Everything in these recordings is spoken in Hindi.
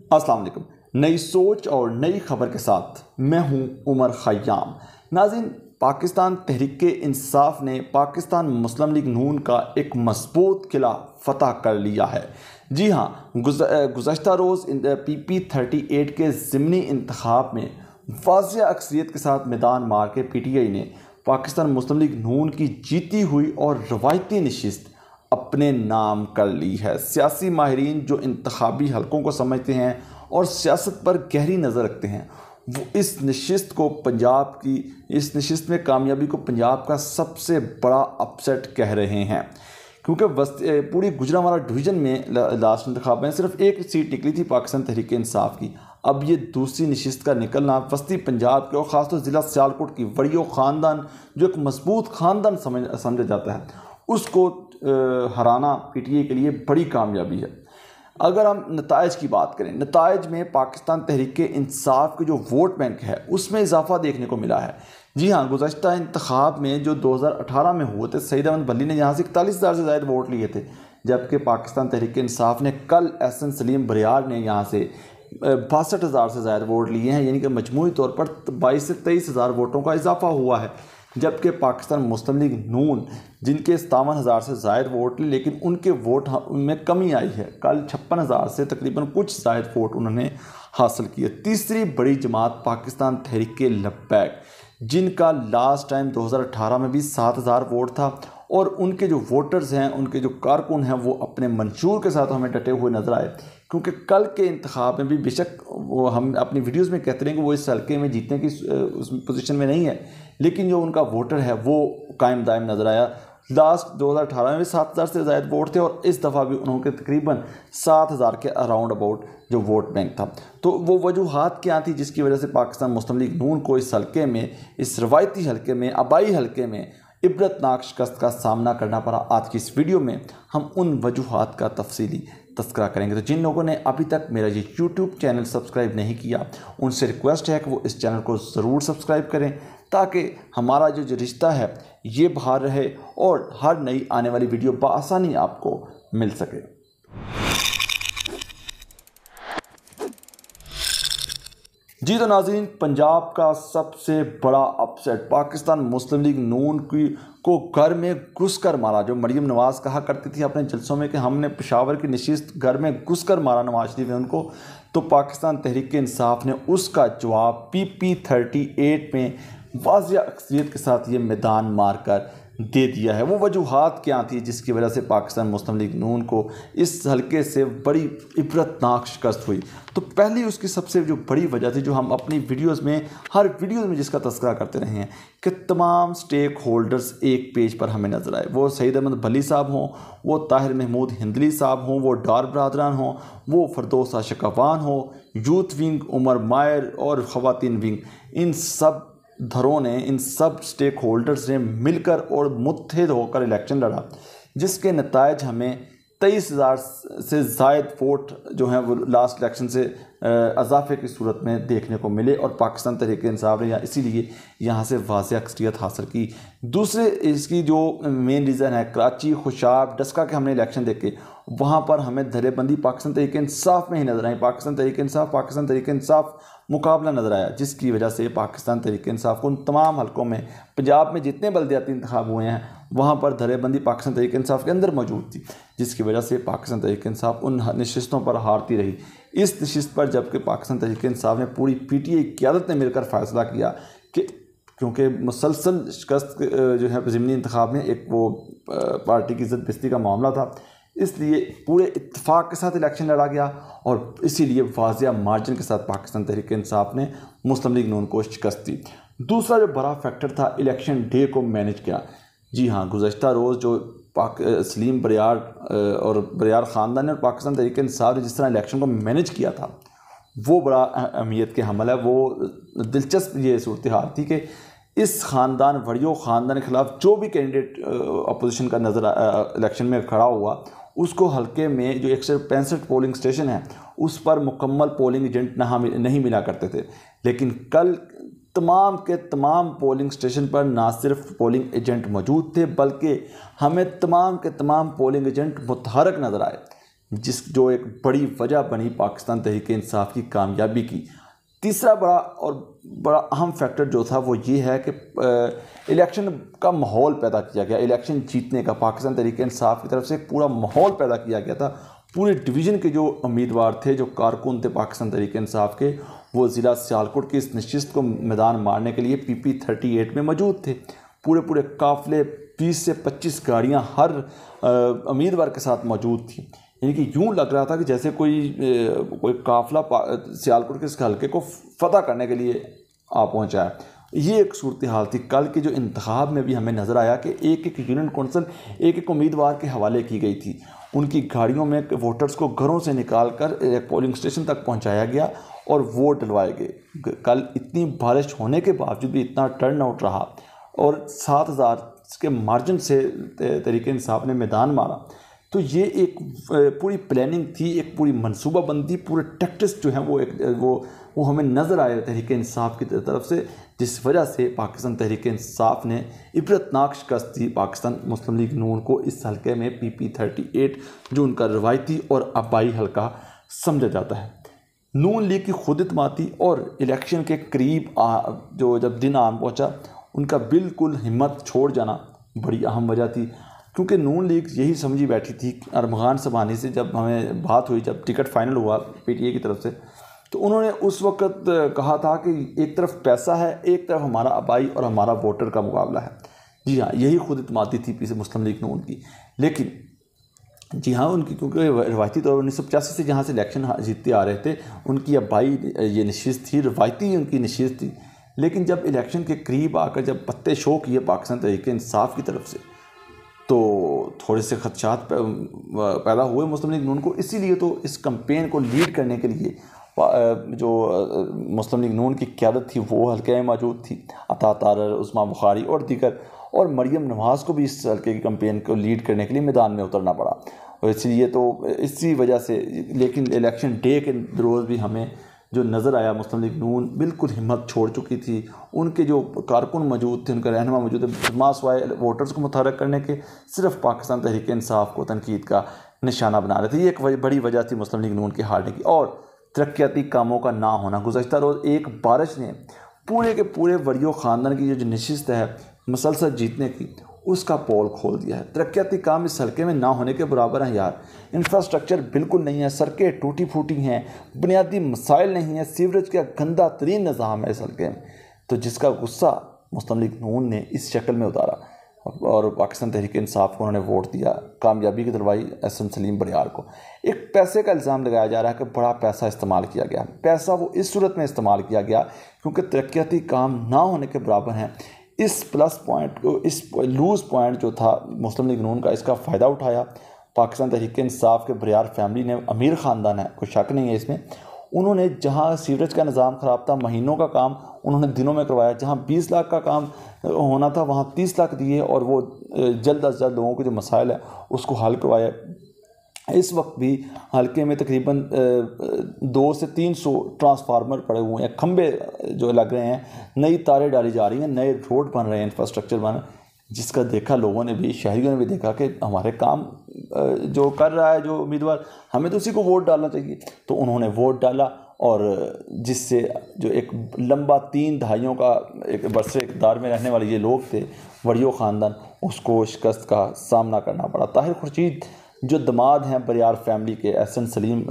अस्सलाम वालेकुम। नई सोच और नई खबर के साथ मैं हूं उमर खयाम। नाज़रीन, पाकिस्तान तहरीक इंसाफ ने पाकिस्तान मुस्लिम लीग नून का एक मजबूत किला फतह कर लिया है। जी हाँ, गुज़श्ता रोज़ PP38 के ज़िमनी इंतखाब में वाज़िया अक्सरियत के साथ मैदान मार के PTI ने पाकिस्तान मुस्लिम लीग नून की जीती हुई और रवायती नशिस्त अपने नाम कर ली है। सियासी माहिरीन जो इंतखाबी हलकों को समझते हैं और सियासत पर गहरी नज़र रखते हैं, वो इस नशिस्त में कामयाबी को पंजाब का सबसे बड़ा अपसेट कह रहे हैं, क्योंकि पूरी गुजरांवाला डिवीज़न में लास्ट इंतखाब में सिर्फ एक सीट निकली थी पाकिस्तान तहरीक इंसाफ की। अब ये दूसरी नशिस्त का निकलना वस्ती पंजाब के और ख़ासतौर ज़िला सियालकोट की वड़ियों ख़ानदान, जो एक मजबूत ख़ानदान समझा जाता है, उसको हराना PTI के लिए बड़ी कामयाबी है। अगर हम नताइज की बात करें, नताइज में पाकिस्तान तहरीक इंसाफ के जो वोट बैंक है उसमें इजाफा देखने को मिला है। जी हाँ, गुज़श्ता इंतखाब में जो 2018 में हुए थे, सईद अहमद भल्ली ने यहाँ से 41,000 से ज़्यादा वोट लिए थे, जबकि पाकिस्तान तहरीक इंसाफ ने कल एहसन सलीम बरियार ने यहाँ से 62,000 से ज़्यादा वोट लिए हैं, यानी कि मजमूई तौर पर 22 से 23,000 वोटों का इजाफा हुआ है। जबकि पाकिस्तान मुस्लिम लीग नून, जिनके 57,000 से ज़ायद वोट लिए, लेकिन उनके वोट उनमें कमी आई है। कल 56,000 से तकरीबन कुछ ज़ायद वोट उन्होंने हासिल किए। तीसरी बड़ी जमात पाकिस्तान तहरीक लब्बैक, जिनका लास्ट टाइम 2018 में भी 7,000 वोट था, और उनके जो वोटर्स हैं, उनके जो कारकुन हैं, वो अपने मंशूर के साथ हमें डटे हुए नजर आए। क्योंकि कल के इंतखाब में भी बेशक वो हम अपनी वीडियोस में कहते हैं कि वो इस हल्के में जीतने की उस पोजीशन में नहीं है, लेकिन जो उनका वोटर है वो कायम दायम नज़र आया। लास्ट 2018 में भी 7,000 से ज़्यादा वोट थे, और इस दफ़ा भी उन्होंने तकरीबन 7,000 के अराउंड अबाउट जो वोट बैंक था। तो वो वजूहात क्या थी जिसकी वजह से पाकिस्तान मुस्लिम लीग नून को इस हल्के में, इस रवायती हल्के में, आबाई हल्के में इबरतनाक शिकस्त का सामना करना पड़ा? आज की इस वीडियो में हम उन वजूहात का तफसीली तस्करा करेंगे। तो जिन लोगों ने अभी तक मेरा ये YouTube चैनल सब्सक्राइब नहीं किया, उनसे रिक्वेस्ट है कि वो इस चैनल को ज़रूर सब्सक्राइब करें, ताकि हमारा जो रिश्ता है ये बाहर रहे और हर नई आने वाली वीडियो बआसानी आपको मिल सके। जी तो नाज़रीन, पंजाब का सबसे बड़ा अपसेट, पाकिस्तान मुस्लिम लीग नून को घर में घुस कर मारा। जो मरीम नवाज़ कहा करती थी अपने जलसों में कि हमने पेशावर की नशिस्त घर में घुस कर मारा नवाज शरीफ ने उनको, तो पाकिस्तान तहरीक इंसाफ ने उसका जवाब PP38 में वाज़िया अक्सरियत के साथ ये मैदान मार कर दे दिया है। वो वजूहात क्या थी जिसकी वजह से पाकिस्तान मुस्लिम लीग नून को इस हल्के से बड़ी इबरतनाक शिकस्त हुई? तो पहली उसकी सबसे जो बड़ी वजह थी, जो हम अपनी वीडियोस में, हर वीडियोस में जिसका तस्करा करते रहे हैं, कि तमाम स्टेक होल्डर्स एक पेज पर हमें नजर आए। वो सईद अहमद भल्ली साहब हों, वो ताहिर महमूद हिंदली साहब हों, वो डार बरदरान हों, वो फरदौस आशिक अवान हो, यूथ विंग उमर मायर और ख़वातीन विंग, इन सब धरों ने, इन सब स्टेक होल्डर्स ने मिलकर और मुत्तहिद होकर इलेक्शन लड़ा, जिसके नतायज हमें 23,000 से ज़ायद वोट जो हैं वो लास्ट इलेक्शन से इजाफे की सूरत में देखने को मिले, और पाकिस्तान तहरीक इंसाफ ने इसीलिए यहाँ से वाज़िया अक्सरियत हासिल की। दूसरे इसकी जो मेन रीज़न है, कराची, खुशाब, डस्का के हमने इलेक्शन देखे, वहाँ पर हमें धरेबंदी पाकिस्तान तहरीक इंसाफ में ही नजर आई। पाकिस्तान तहरीक इंसाफ मुकाबला नजर आया, जिसकी वजह से पाकिस्तान तहरीक इंसाफ को उन तमाम हलकों में, पंजाब में जितने बल्दियाती इंतखाब हुए हैं, वहाँ पर धरेबंदी पाकिस्तान तहरीक इंसाफ के अंदर मौजूद थी, जिसकी वजह से पाकिस्तान तहरीक इंसाफ उन नशिस्तों पर हारती रही। इस नशिस्त पर जबकि पाकिस्तान तहरीक इंसाफ ने, पूरी PTI क़यादत ने मिलकर फ़ैसला किया कि क्योंकि मुसलसल शिकस्त जो है ज़िमनी इंतखाब में एक वो पार्टी की इज़्ज़त बेइज़्ज़ती का मामला था, इसलिए पूरे इत्तेफाक के साथ इलेक्शन लड़ा गया, और इसीलिए वाज़िया मार्जिन के साथ पाकिस्तान तहरीक इंसाफ ने मुस्लिम लीग नून को शिकस्त दी। दूसरा जो बड़ा फैक्टर था, इलेक्शन डे को मैनेज किया। जी हाँ, गुज़श्ता रोज़ जो सलीम बरियार और बरियार ख़ानदान ने और पाकिस्तान तहरीक इंसाफ ने जिस तरह इलेक्शन को मैनेज किया था, वो बड़ा अहमियत के हमल है। वो दिलचस्प ये सूरत हाल थी कि इस ख़ानदान, वड़ियों ख़ानदान के ख़िलाफ़ जो भी कैंडिडेट अपोजिशन का नज़र इलेक्शन में खड़ा हुआ, उसको हल्के में जो 165 पोलिंग स्टेशन है उस पर मुकम्मल पोलिंग एजेंट नहीं मिला करते थे। लेकिन कल तमाम के तमाम पोलिंग स्टेशन पर ना सिर्फ पोलिंग एजेंट मौजूद थे, बल्कि हमें तमाम के तमाम पोलिंग एजेंट मुतहरक नज़र आए, जो एक बड़ी वजह बनी पाकिस्तान तहरीक इंसाफ की कामयाबी की। तीसरा बड़ा अहम फैक्टर जो था वो ये है कि इलेक्शन का माहौल पैदा किया गया। इलेक्शन जीतने का पाकिस्तान तहरीक इंसाफ की तरफ से एक पूरा माहौल पैदा किया गया था। पूरे डिवीज़न के जो उम्मीदवार थे, जो कारकुन थे पाकिस्तान तहरीक इंसाफ के, वो ज़िला सियालकोट की इस नशिस्त को मैदान मारने के लिए PP38 में मौजूद थे। पूरे काफ़िले 20 से 25 गाड़ियाँ हर उम्मीदवार के साथ मौजूद थी। यानी कि यूँ लग रहा था कि जैसे कोई काफ़िला सियालकोट के इस हल्के को फतह करने के लिए आ पहुँचा है। ये एक सूरत हाल थी। कल के जो इंतखाब में भी हमें नज़र आया कि एक यूनियन कौंसिल एक उम्मीदवार के हवाले की गई थी। उनकी गाड़ियों में वोटर्स को घरों से निकाल कर एक पोलिंग स्टेशन तक पहुंचाया गया और वोट डलवाए गए। कल इतनी बारिश होने के बावजूद भी इतना टर्न आउट रहा और 7000 के मार्जिन से तहरीक इंसाफ ने मैदान मारा। तो ये एक पूरी प्लानिंग थी, एक पूरी मनसूबाबंदी, पूरे टैक्टिक्स जो हैं वो हमें नज़र आए तहरीक इंसाफ की तरफ से, जिस वजह से पाकिस्तान तहरीक इंसाफ ने इबरतनाक शिकस्त दी पाकिस्तान मुस्लिम लीग नून को इस हल्के में PP38, जो उनका रवायती और आबाई हल्का समझा जाता है। नून लीग की खुदतमाती और इलेक्शन के करीब जो जब दिन आन पहुँचा, उनका बिल्कुल हिम्मत छोड़ जाना बड़ी अहम वजह थी। क्योंकि नून लीग यही समझी बैठी थी। अरमगान सबानी से जब हमें बात हुई, जब टिकट फाइनल हुआ PTA की तरफ से, तो उन्होंने उस वक़्त कहा था कि एक तरफ पैसा है, एक तरफ हमारा आबाई और हमारा वोटर का मुकाबला है। जी हाँ, यही खुदतमाती थी पीछे मुस्लिम लीग नून की। लेकिन जी हाँ, उनकी क्योंकि रवायती तौर 1985 से जहाँ से इलेक्शन जीतते आ रहे थे, उनकी आबाई ये नशिस्त थी, रवायती उनकी नशिस्त थी। लेकिन जब इलेक्शन के करीब आकर जब पत्ते शो किए पाकिस्तान तहरीक इंसाफ की तरफ से, तो थोड़े से खदशात पैदा हुए मुस्लिम लीग नून को। इसीलिए तो इस कैंपेन को लीड करने के लिए जो मुस्लिम लीग नून की क़यादत थी वो हल्के में मौजूद थी। अता तारर, उस्मा बुखारी और दीगर, और मरियम नवाज़ को भी इस हल्के की कैंपेन को लीड करने के लिए मैदान में उतरना पड़ा। और इसलिए तो इसी वजह से, लेकिन इलेक्शन डे के रोज़ भी हमें जो नज़र आया मुस्लिम लीग नून बिल्कुल हिम्मत छोड़ चुकी थी। उनके जो कारकुन मौजूद थे, उनका रहनुमा मौजूद थे, मासवाए वोटर्स को मुतहर्रिक करने के सिर्फ पाकिस्तान तहरीक इंसाफ को तनकीद का निशाना बना रहे थे। ये एक बड़ी वजह थी मुस्लिम लीग नून के हारने की। और तरक्याती कामों का ना होना। गुज़श्ता रोज़ एक बारिश ने पूरे के पूरे वरियो ख़ानदान की जो नशिस्त है मसलसल जीतने की, उसका पोल खोल दिया है। तरक्याती काम इस हल्के में ना होने के बराबर हैं यार। इंफ्रास्ट्रक्चर बिल्कुल नहीं है, सड़कें टूटी फूटी हैं, बुनियादी मसाइल नहीं है, सीवरेज का गंदा तरीन निज़ाम है इस हल्के में। तो जिसका गुस्सा मुस्लिम लीग नून ने इस शक्ल में उतारा और पाकिस्तान तहरीक इंसाफ को उन्होंने वोट दिया, कामयाबी की दिलवाई SM सलीम बरियार को। एक पैसे का इल्ज़ाम लगाया जा रहा है कि बड़ा पैसा इस्तेमाल किया गया। पैसा वो इस सूरत में इस्तेमाल किया गया क्योंकि तरक्याती काम ना होने के बराबर हैं। इस प्लस पॉइंट को, इस लूज़ पॉइंट जो था मुस्लिम लीग नून का, इसका फ़ायदा उठाया पाकिस्तान तहरीक इंसाफ के बरियार फैमिली ने। अमीर ख़ानदान है, कोई शक नहीं है इसमें। उन्होंने जहां सीवरेज का निज़ाम ख़राब था, महीनों का काम उन्होंने दिनों में करवाया। जहां 20 लाख का काम होना था वहां 30 लाख दिए और वो जल्द अज जल्द लोगों के जो मसाइल है उसको हल करवाया। इस वक्त भी हल्के में तकरीबन 200 से 300 ट्रांसफार्मर पड़े हुए हैं, खंबे जो लग रहे हैं, नई तारें डाली जा रही हैं, नए रोड बन रहे हैं, इंफ्रास्ट्रक्चर बन, जिसका देखा लोगों ने भी, शहरियों ने भी देखा कि हमारे काम जो कर रहा है जो उम्मीदवार, हमें तो उसी को वोट डालना चाहिए। तो उन्होंने वोट डाला और जिससे जो एक लंबा 3 दहाइयों का एक बरसे इक़्तिदार में रहने वाले ये लोग थे, वरियो ख़ानदान, उसको शिकस्त का सामना करना पड़ा। ताहिर खुर्शीद जो दमाद हैं बरियार फैमिली के, SM सलीम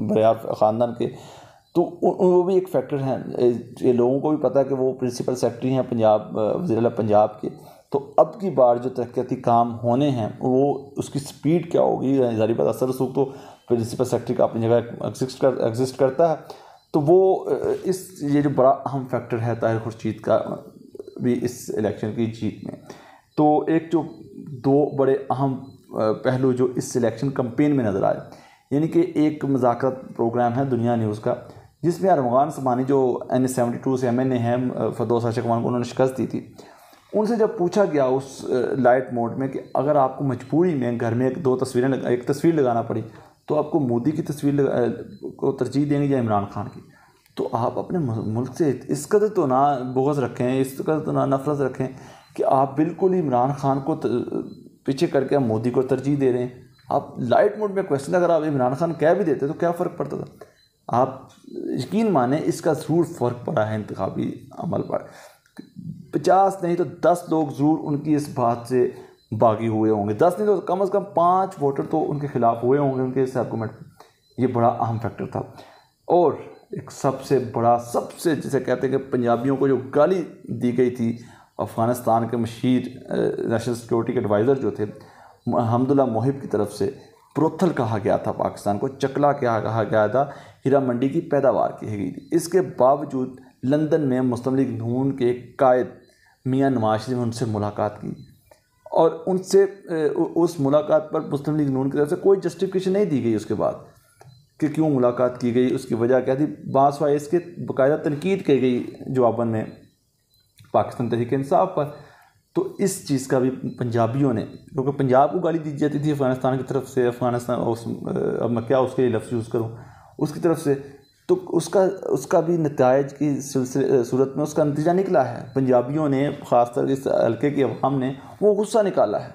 बरियार ख़ानदान के, तो वो भी एक फैक्टर हैं। ये लोगों को भी पता है कि वो प्रिंसिपल सेक्रेटरी हैं पंजाब, वज़ीर पंजाब के। तो अब की बार जो तरक्याती काम होने हैं वो उसकी स्पीड क्या होगी, ज़ाहिर बात असर रसूख तो प्रिंसिपल सेक्रेटरी का अपनी जगह एग्जिस्ट करता है। तो वो ये जो बड़ा अहम फैक्टर है ताहिर खुर्शीद का भी इस इलेक्शन की जीत में। तो एक जो 2 बड़े अहम पहलू जो इस इलेक्शन कैंपेन में नज़र आए, यानी कि एक मुज़ाकरात प्रोग्राम है दुनिया न्यूज़ का, जिसमें अरमगान सबानी जो NA-72 से MNA हैं, फरदौस आशिकवान को उन्होंने शिकस्त दी थी। उनसे जब पूछा गया उस लाइट मोड में कि अगर आपको मजबूरी में घर में एक तस्वीर लगाना पड़ी तो आपको मोदी की तस्वीर को तरजीह देंगे या इमरान खान की, तो आप अपने मुल्क से इस कदर तो ना बुग़्ज़ रखें, इस कदर तो ना नफरत रखें कि आप बिल्कुल ही इमरान खान को पीछे करके आप मोदी को तरजीह दे रहे हैं। आप लाइट मोड में क्वेश्चन अगर आप इमरान खान कह भी देते तो क्या फ़र्क पड़ता था? आप यकीन माने इसका ज़रूर फ़र्क पड़ा है इंतखाबी अमल पर। 50 नहीं तो 10 लोग ज़रूर उनकी इस बात से बागी हुए होंगे, 10 नहीं तो कम से कम 5 वोटर तो उनके खिलाफ हुए होंगे उनके इस आर्गूमेंट पर। ये बड़ा अहम फैक्टर था। और एक सबसे बड़ा, सबसे जिसे कहते हैं कि पंजाबियों को जो गाली दी गई थी अफ़गानिस्तान के मशहूर नेशनल सिक्योरिटी के एडवाइज़र जो थे हमदुल्ला मोहिब की तरफ से, प्रोथल कहा गया था पाकिस्तान को, चकला क्या कहा गया था, हीरा मंडी की पैदावार की गई थी। इसके बावजूद लंदन में मुस्लिम लीग नून के कायद मियां नवाज शरीफ ने उनसे मुलाकात की और उनसे उस मुलाकात पर मुस्लिम लीग नून की तरफ से कोई जस्टिफिकेशन नहीं दी गई उसके बाद कि क्यों मुलाकात की गई, उसकी वजह क्या थी। बासवा इसके बाकायदा तनकीद की गई जवाबन में पाकिस्तान तहरीक इंसाफ पर। तो इस चीज़ का भी पंजाबियों ने, क्योंकि पंजाब को गाली दी जाती थी अफ़गानिस्तान की तरफ से, अफ़गानिस्तान अब मैं क्या उसके लफ्ज़ यूज़ करूँ उसकी तरफ से, तो उसका भी नतायज की सूरत में उसका नतीजा निकला है। पंजाबियों ने, ख़ासतर इस हल्के की अवाम ने वो गुस्सा निकाला है।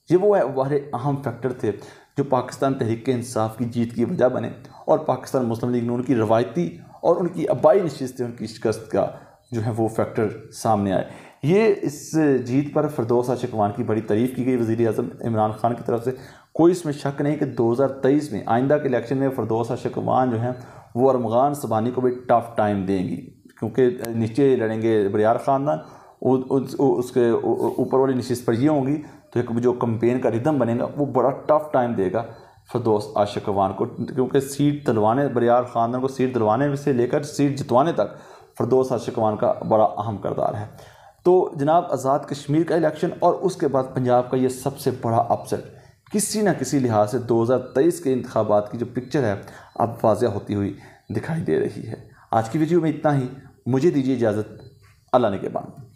ये वो बड़े अहम फैक्टर थे जो पाकिस्तान तहरीक इंसाफ की जीत की वजह बने और पाकिस्तान मुस्लिम लीग नून की रवायती और उनकी आबाई नशिस्तें, उनकी शिकस्त का जो है वो फैक्टर सामने आए। ये इस जीत पर फिरदौस आशिकवान की बड़ी तारीफ़ की गई वज़ीर-ए-आज़म इमरान खान की तरफ से। कोई इसमें शक नहीं कि 2023 में आइंदा के इलेक्शन में फिरदौस आशिकवान जो हैं वो अरमगान सबानी को भी टफ़ टाइम देंगी, क्योंकि नीचे लड़ेंगे बरियार ख़ानदान, उसके ऊपर वाली नशिस्त पर ये होंगी, तो एक जो कैंपेन का रिदम बनेगा वो बड़ा टफ़ टाइम देगा फिरदौस आशिकवान को, क्योंकि सीट दिलवाने, बरियार ख़ानदान को सीट दिलवाने से लेकर सीट जितवाने तक फिरदौस आशिकवान का बड़ा अहम किरदार है। तो जनाब आज़ाद कश्मीर का इलेक्शन और उसके बाद पंजाब का ये सबसे बड़ा अपसेट किसी न किसी लिहाज से 2023 के इंतखाबात की जो पिक्चर है अब वाज़ेह होती हुई दिखाई दे रही है। आज की वीडियो में इतना ही, मुझे दीजिए इजाज़त, अल्लाह ने के बाद।